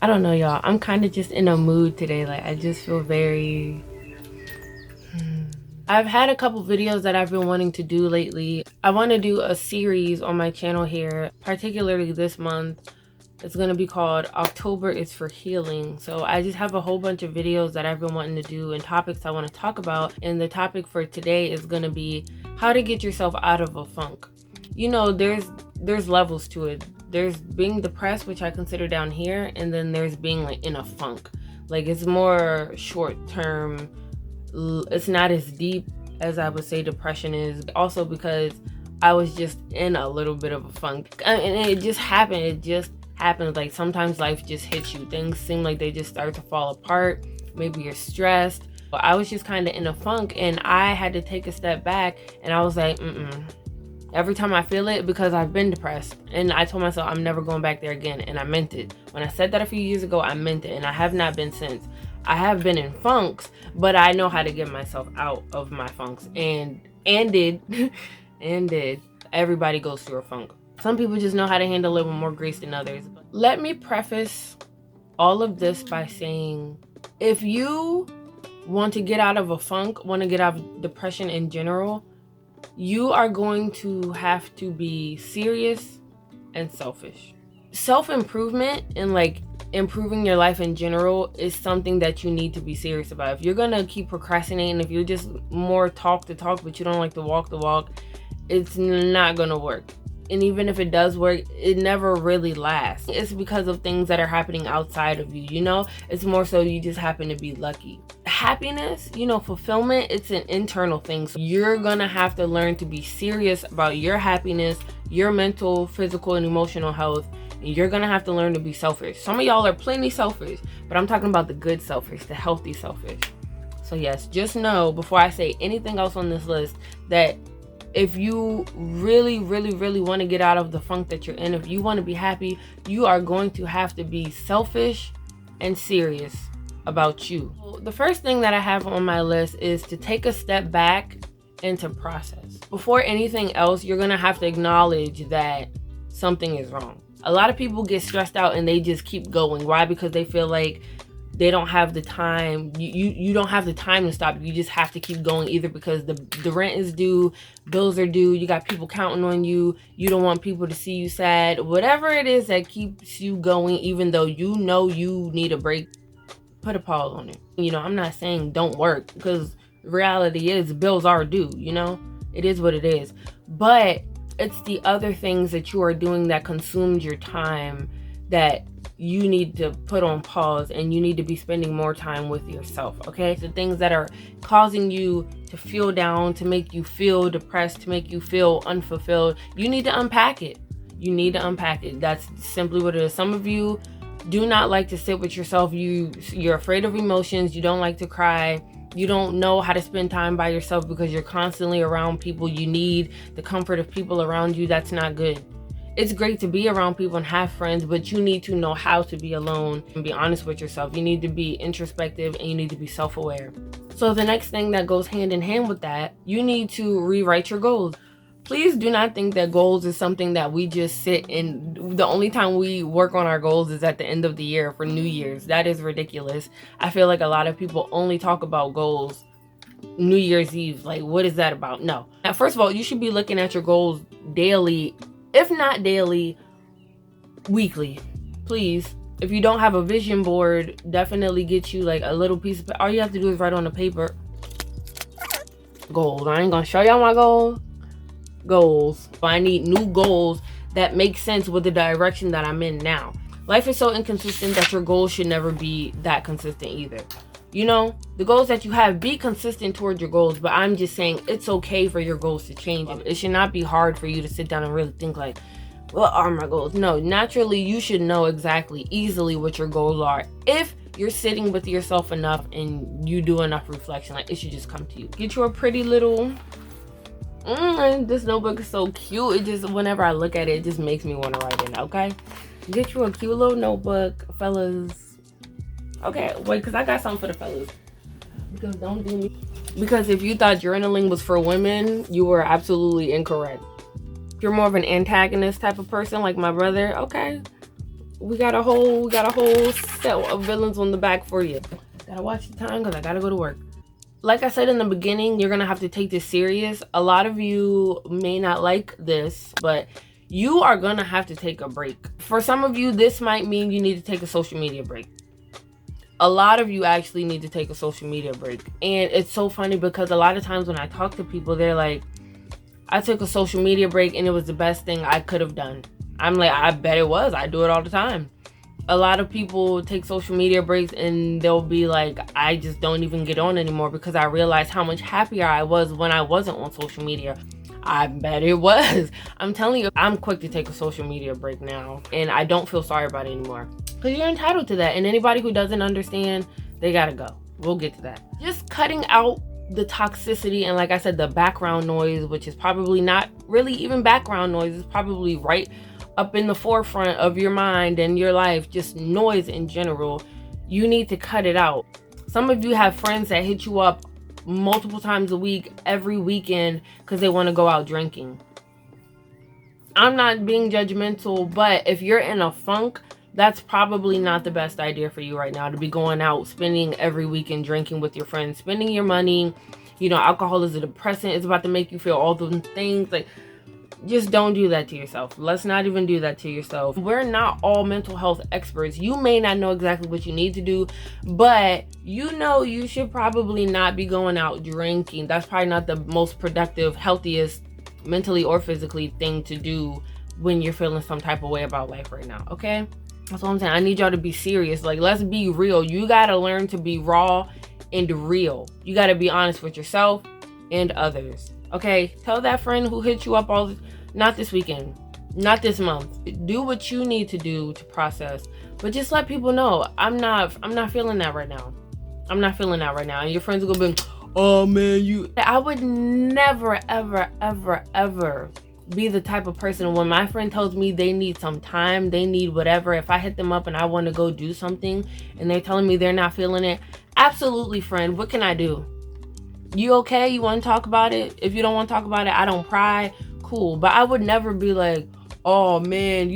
I don't know, y'all. I'm kind of just in a mood today. Like, I just feel very... I've had a couple videos that I've been wanting to do lately. I want to do a series on my channel here, particularly this month. It's going to be called October is for Healing. So I just have a whole bunch of videos that I've been wanting to do and topics I want to talk about. And the topic for today is going to be how to get yourself out of a funk. You know, there's levels to it. There's being depressed, which I consider down here, and then there's being like in a funk. Like, it's more short term. It's not as deep as I would say depression is. Also because I was just in a little bit of a funk, and it just happened. Like, sometimes life just hits you. Things seem like they just start to fall apart. Maybe you're stressed. But I was just kind of in a funk, and I had to take a step back, and I was like, every time I feel it, because I've been depressed, and I told myself I'm never going back there again, and I meant it. When I said that a few years ago, I meant it, and I have not been since. I have been in funks, but I know how to get myself out of my funks, and did. Everybody goes through a funk. Some people just know how to handle it with more grace than others. Let me preface all of this by saying, if you want to get out of a funk, want to get out of depression in general, you are going to have to be serious and selfish. Self-improvement and like improving your life in general is something that you need to be serious about. If you're gonna keep procrastinating, if you're just more talk to talk but you don't like to walk the walk, it's not gonna work. And even if it does work, it never really lasts. It's because of things that are happening outside of you, you know? It's more so you just happen to be lucky. Happiness, you know, fulfillment, it's an internal thing. So you're gonna have to learn to be serious about your happiness, your mental, physical, and emotional health. And you're gonna have to learn to be selfish. Some of y'all are plenty selfish, but I'm talking about the good selfish, the healthy selfish. So yes, just know before I say anything else on this list that if you really want to get out of the funk that you're in, if you want to be happy, you are going to have to be selfish and serious about you. The first thing that I have on my list is to take a step back and to process. Before anything else, you're going to have to acknowledge that something is wrong. A lot of people get stressed out and they just keep going. Why? Because they feel like they don't have the time. You don't have the time to stop. You just have to keep going, either because the rent is due, bills are due, you got people counting on you, you don't want people to see you sad. Whatever it is that keeps you going, even though you know you need a break, put a pause on it. You know, I'm not saying don't work, because reality is bills are due, you know? It is what it is. But it's the other things that you are doing that consumes your time that you need to put on pause, and you need to be spending more time with yourself, okay? The things that are causing you to feel down, to make you feel depressed, to make you feel unfulfilled, you need to unpack it. You need to unpack it. That's simply what it is. Some of you do not like to sit with yourself. You're afraid of emotions. You don't like to cry. You don't know how to spend time by yourself because you're constantly around people. You need the comfort of people around you. That's not good. It's great to be around people and have friends, but you need to know how to be alone and be honest with yourself. You need to be introspective, and you need to be self-aware. So the next thing that goes hand in hand with that, you need to rewrite your goals. Please do not think that goals is something that we just sit in. The only time we work on our goals is at the end of the year for New Year's. That is ridiculous. I feel like a lot of people only talk about goals New Year's Eve. Like, what is that about? No. Now, first of all, you should be looking at your goals daily. If not daily, weekly, please. If you don't have a vision board, definitely get you like a little piece of, all you have to do is write on the paper. Goals. I ain't gonna show y'all my goals. I need new goals that make sense with the direction that I'm in now. Life is so inconsistent that your goals should never be that consistent either. You know, the goals that you have, be consistent towards your goals, but I'm just saying it's okay for your goals to change. It should not be hard for you to sit down and really think like, what are my goals? No, naturally, you should know exactly, easily what your goals are. If you're sitting with yourself enough and you do enough reflection, like, it should just come to you. Get you a pretty little, this notebook is so cute. It just, whenever I look at it, it just makes me want to write in, okay? Get you a cute little notebook, fellas. Okay, wait, because I got something for the fellas. Because don't do me. Because if you thought journaling was for women, you were absolutely incorrect. If you're more of an antagonist type of person like my brother, okay, We got a whole set of villains on the back for you. Gotta watch the time because I gotta go to work. Like I said in the beginning, you're gonna have to take this serious. A lot of you may not like this, but you are gonna have to take a break. For some of you, this might mean you need to take a social media break. A lot of you actually need to take a social media break. And it's so funny because a lot of times when I talk to people, they're like, I took a social media break and it was the best thing I could have done. I'm like, I bet it was. I do it all the time. A lot of people take social media breaks and they'll be like, I just don't even get on anymore because I realized how much happier I was when I wasn't on social media. I bet it was. I'm telling you, I'm quick to take a social media break now, and I don't feel sorry about it anymore. Because you're entitled to that, and anybody who doesn't understand, they gotta go. We'll get to that. Just cutting out the toxicity and, like I said, the background noise, which is probably not really even background noise. It's probably right up in the forefront of your mind and your life, just noise in general. You need to cut it out. Some of you have friends that hit you up multiple times a week, every weekend, because they want to go out drinking. I'm not being judgmental, but if you're in a funk, that's probably not the best idea for you right now, to be going out, spending every weekend drinking with your friends, spending your money. You know, alcohol is a depressant. It's about to make you feel all those things. Like, just don't do that to yourself. Let's not even do that to yourself. We're not all mental health experts. You may not know exactly what you need to do, but you know you should probably not be going out drinking. That's probably not the most productive, healthiest, mentally or physically thing to do when you're feeling some type of way about life right now, okay? That's what I'm saying. I need y'all to be serious. Like, let's be real. You gotta learn to be raw and real. You gotta be honest with yourself and others. Okay, tell that friend who hit you up not this weekend, not this month. Do what you need to do to process, but just let people know I'm not feeling that right now. I'm not feeling that right now. And your friends will go, oh man, I would never, ever, ever, ever be the type of person when my friend tells me they need some time, they need whatever. If I hit them up and I want to go do something and they're telling me they're not feeling it, absolutely, friend, what can I do? You okay? You want to talk about it? If you don't want to talk about it, I don't pry. Cool. But I would never be like, oh man,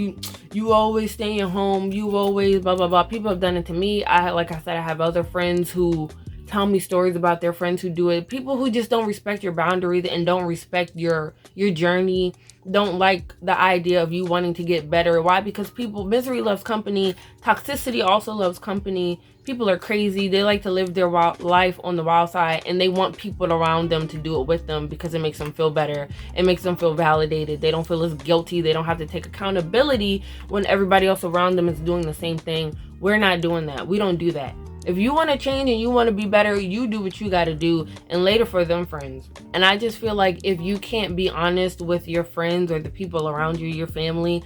you always staying home. You always blah, blah, blah. People have done it to me. Like I said, I have other friends who tell me stories about their friends who do it. People who just don't respect your boundaries and don't respect your journey, don't like the idea of you wanting to get better. Why? Because misery loves company. Toxicity also loves company. People are crazy. They like to live their life on the wild side, and they want people around them to do it with them because it makes them feel better. It makes them feel validated. They don't feel as guilty. They don't have to take accountability when everybody else around them is doing the same thing. We're not doing that. We don't do that. If you want to change and you want to be better, you do what you got to do, and later for them friends. And I just feel like if you can't be honest with your friends or the people around you, your family,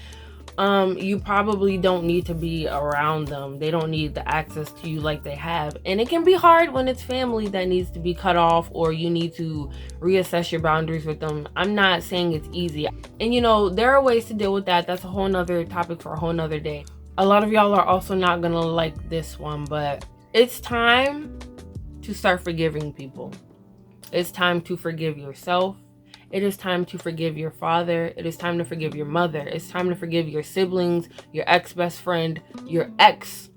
you probably don't need to be around them. They don't need the access to you like they have. And it can be hard when it's family that needs to be cut off, or you need to reassess your boundaries with them. I'm not saying it's easy. And you know, there are ways to deal with that. That's a whole nother topic for a whole nother day. A lot of y'all are also not gonna like this one, but it's time to start forgiving people. It's time to forgive yourself. It is time to forgive your father. It is time to forgive your mother. It's time to forgive your siblings, your ex-best friend, your ex.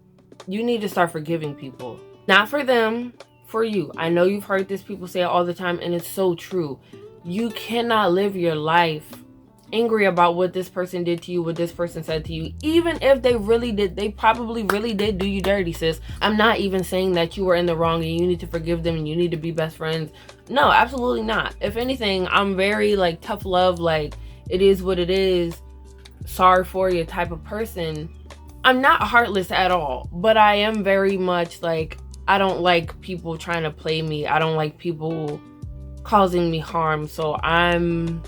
You need to start forgiving people. Not for them, for you. I know you've heard this, people say it all the time, and it's so true. You cannot live your life angry about what this person did to you, what this person said to you, even if they probably really did do you dirty, sis. I'm not even saying that you were in the wrong and you need to forgive them and you need to be best friends. No, absolutely not. If anything, I'm very like tough love, like it is what it is, sorry for you type of person. I'm not heartless at all, but I am very much like, I don't like people trying to play me. I don't like people causing me harm. So I'm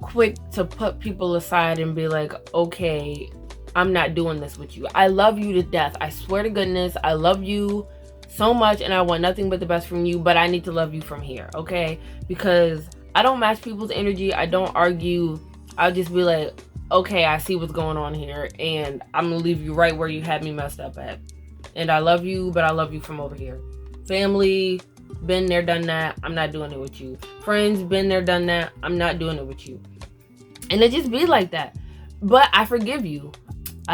quick to put people aside and be like, okay, I'm not doing this with you. I love you to death. I swear to goodness, I love you so much and I want nothing but the best from you, but I need to love you from here, okay? Because I don't match people's energy. I don't argue. I'll just be like, okay, I see what's going on here and I'm gonna leave you right where you had me messed up at. And I love you, but I love you from over here. Family, been there, done that. I'm not doing it with you. Friends, been there, done that. I'm not doing it with you. And it just be like that. But I forgive you.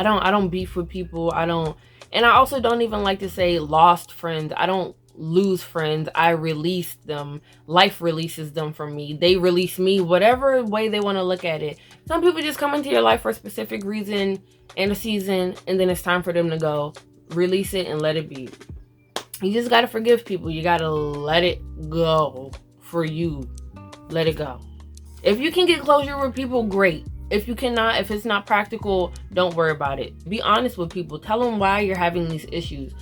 I don't beef with people. And I also don't even like to say lost friends. I don't lose friends. I release them. Life releases them from me. They release me, whatever way they want to look at it. Some people just come into your life for a specific reason and a season, and then it's time for them to go. Release it and let it be. You just got to forgive people. You got to let it go for you. Let it go. If you can get closure with people, great. If you cannot, if it's not practical, don't worry about it. Be honest with people. Tell them why you're having these issues.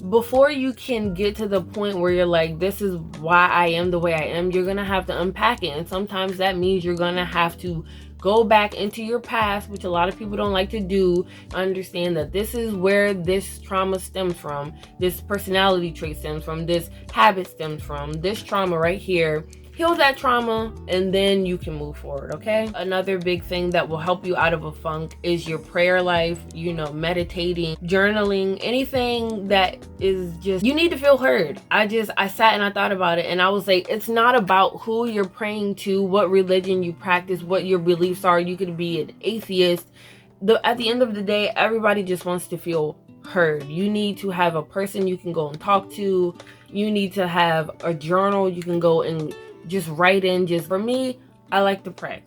Before you can get to the point where you're like, this is why I am the way I am, you're going to have to unpack it. And sometimes that means you're going to have to go back into your past, which a lot of people don't like to do. Understand that this is where this trauma stems from. This personality trait stems from. This habit stems from. This trauma right here. Heal that trauma, and then you can move forward, okay? Another big thing that will help you out of a funk is your prayer life, meditating, journaling, anything that is just, you need to feel heard. I sat and I thought about it, and I was like, it's not about who you're praying to, what religion you practice, what your beliefs are. You could be an atheist. At the end of the day, everybody just wants to feel heard. You need to have a person you can go and talk to. You need to have a journal you can go and just write in. Just for me, I like to pray.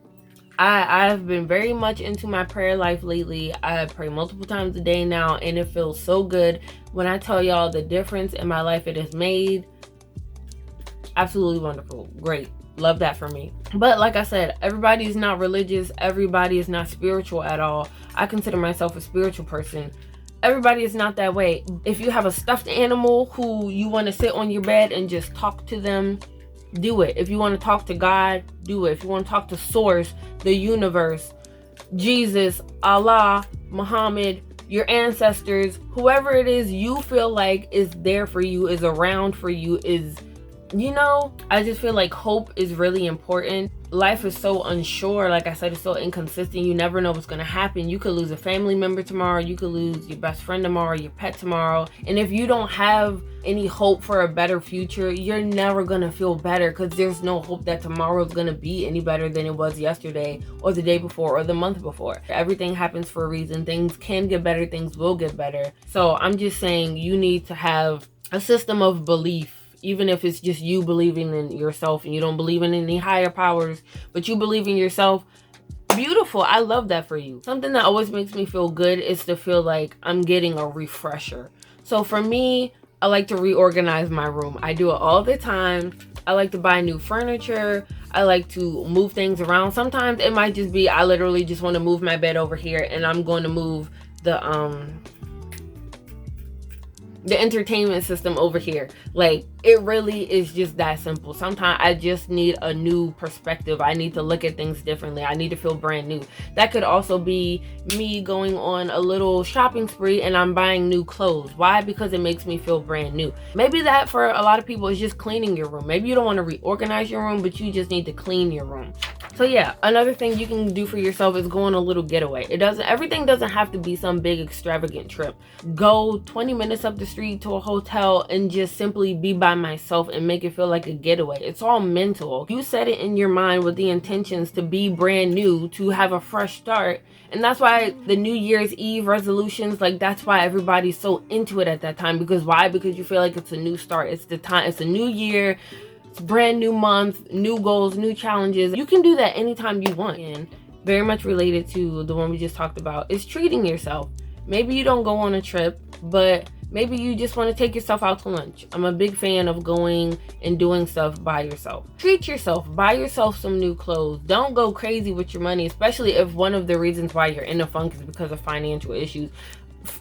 I've been very much into my prayer life lately. I pray multiple times a day now, and it feels so good. When I tell y'all the difference in my life it has made, absolutely wonderful. Great. Love that for me. But like I said, everybody is not religious. Everybody is not spiritual at all. I consider myself a spiritual person. Everybody is not that way. If you have a stuffed animal who you want to sit on your bed and just talk to them, do it. If you want to talk to God, do it. If you want to talk to Source, the universe, Jesus, Allah, Muhammad, your ancestors, whoever it is you feel like is there for you, is around for you, is, I just feel like hope is really important. Life is so unsure. Like I said, it's so inconsistent. You never know what's going to happen. You could lose a family member tomorrow. You could lose your best friend tomorrow, your pet tomorrow. And if you don't have any hope for a better future, you're never going to feel better, because there's no hope that tomorrow is going to be any better than it was yesterday or the day before or the month before. Everything happens for a reason. Things can get better. Things will get better. So I'm just saying you need to have a system of belief. Even if it's just you believing in yourself and you don't believe in any higher powers, but you believe in yourself, beautiful. I love that for you. Something that always makes me feel good is to feel like I'm getting a refresher. So for me, I like to reorganize my room. I do it all the time. I like to buy new furniture. I like to move things around. Sometimes it might just be I literally just want to move my bed over here, and I'm going to move the entertainment system over here. Like, it really is just that simple. Sometimes I just need a new perspective. I need to look at things differently. I need to feel brand new. That could also be me going on a little shopping spree and I'm buying new clothes. Why? Because it makes me feel brand new. Maybe that for a lot of people is just cleaning your room. Maybe you don't want to reorganize your room, but you just need to clean your room. So yeah, another thing you can do for yourself is go on a little getaway. Everything doesn't have to be some big extravagant trip. Go 20 minutes up the street to a hotel and just simply be by myself and make it feel like a getaway. It's all mental. You set it in your mind with the intentions to be brand new, to have a fresh start. And that's why the New Year's Eve resolutions, like, that's why everybody's so into it at that time. Because why? Because you feel like it's a new start. It's the time. It's a new year. It's brand new month, new goals, new challenges. You can do that anytime you want. And very much related to the one we just talked about is treating yourself. Maybe you don't go on a trip, but maybe you just want to take yourself out to lunch. I'm a big fan of going and doing stuff by yourself. Treat yourself. Buy yourself some new clothes. Don't go crazy with your money, especially if one of the reasons why you're in a funk is because of financial issues.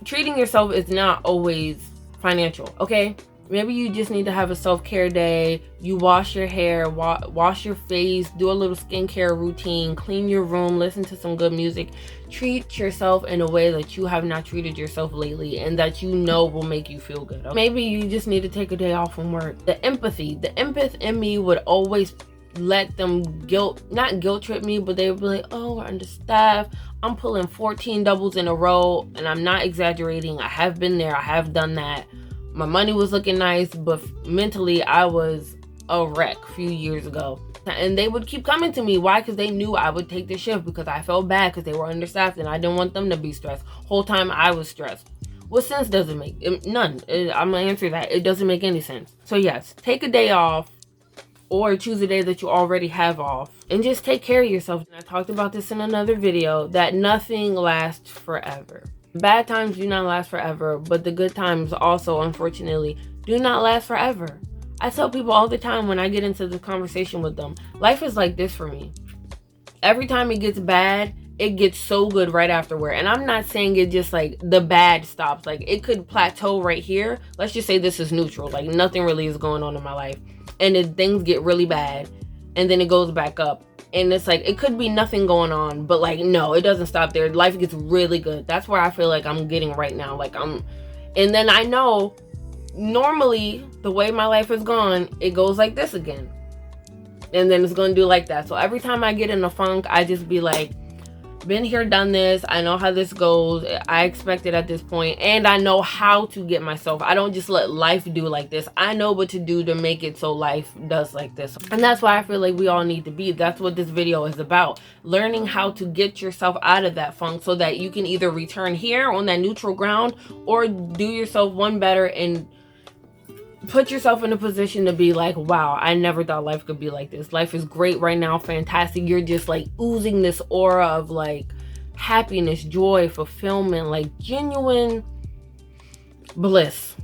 Treating yourself is not always financial, okay? Maybe you just need to have a self-care day. You wash your hair, wash your face, do a little skincare routine, clean your room, listen to some good music. Treat yourself in a way that you have not treated yourself lately and that you know will make you feel good. Maybe you just need to take a day off from work. The empath in me would always let them not guilt trip me, but they would be like, oh, we're understaffed. I'm pulling 14 doubles in a row, and I'm not exaggerating. I have been there. I have done that. My money was looking nice, but mentally I was a wreck a few years ago. And they would keep coming to me. Why? Because they knew I would take the shift, because I felt bad because they were understaffed and I didn't want them to be stressed. Whole time I was stressed. What sense does it make? None. I'm gonna answer that. It doesn't make any sense. So yes, take a day off or choose a day that you already have off and just take care of yourself. And I talked about this in another video, that nothing lasts forever. Bad times do not last forever, but the good times also, unfortunately, do not last forever. I tell people all the time when I get into the conversation with them, life is like this for me. Every time it gets bad, it gets so good right afterward. And I'm not saying it just like the bad stops. Like it could plateau right here. Let's just say this is neutral. Like nothing really is going on in my life. And then things get really bad. And then it goes back up. And it's like, it could be nothing going on. But like, no, it doesn't stop there. Life gets really good. That's where I feel like I'm getting right now. And then I know normally the way my life has gone, it goes like this again. And then it's going to do like that. So every time I get in a funk, I just be like, been here, done this. I know how this goes. I expect it at this point. And I know how to get myself. I don't just let life do like this. I know what to do to make it so life does like this. And that's why I feel like we all need to be. That's what this video is about. Learning how to get yourself out of that funk so that you can either return here on that neutral ground or do yourself one better and put yourself in a position to be like, wow, I never thought life could be like this. Life is great right now, fantastic. You're just like oozing this aura of like happiness, joy, fulfillment, like genuine bliss.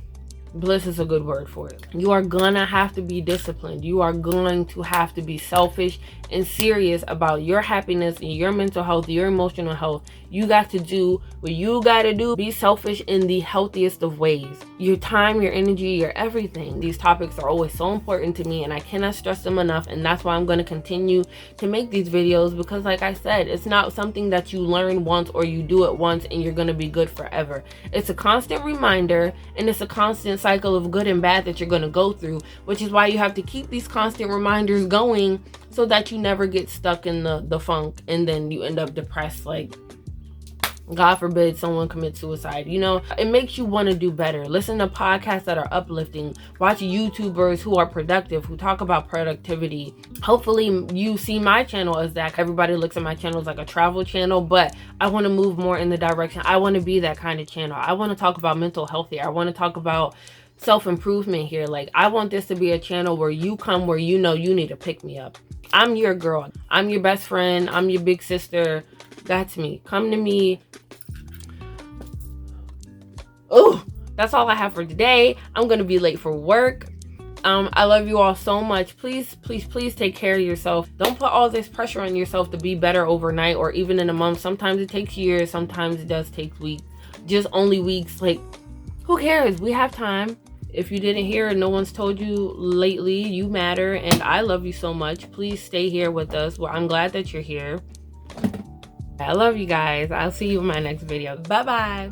Bliss is a good word for it. You are gonna have to be disciplined. You are going to have to be selfish and serious about your happiness and your mental health, your emotional health. You got to do what you gotta do. Be selfish in the healthiest of ways. Your time, your energy, your everything. These topics are always so important to me and I cannot stress them enough. And that's why I'm gonna continue to make these videos, because like I said, it's not something that you learn once or you do it once and you're gonna be good forever. It's a constant reminder and it's a constant cycle of good and bad that you're going to go through, which is why you have to keep these constant reminders going so that you never get stuck in the funk and then you end up depressed, like God forbid someone commits suicide. You know, it makes you want to do better. Listen to podcasts that are uplifting. Watch YouTubers who are productive, who talk about productivity. Hopefully you see my channel as that. Everybody looks at my channel as like a travel channel, but I want to move more in the direction. I want to be that kind of channel. I want to talk about mental health here. I want to talk about self-improvement here. Like I want this to be a channel where you come where you know you need to pick me up. I'm your girl. I'm your best friend. I'm your big sister. That's me. Come to me. Oh, that's all I have for today. I'm gonna be late for work. I love you all so much. Please, please, please take care of yourself. Don't put all this pressure on yourself to be better overnight or even in a month. Sometimes it takes years. Sometimes it does take weeks. Just only weeks. Like, who cares? We have time. If you didn't hear and no one's told you lately, you matter and I love you so much. Please stay here with us. Well, I'm glad that you're here. I love you guys. I'll see you in my next video. Bye-bye.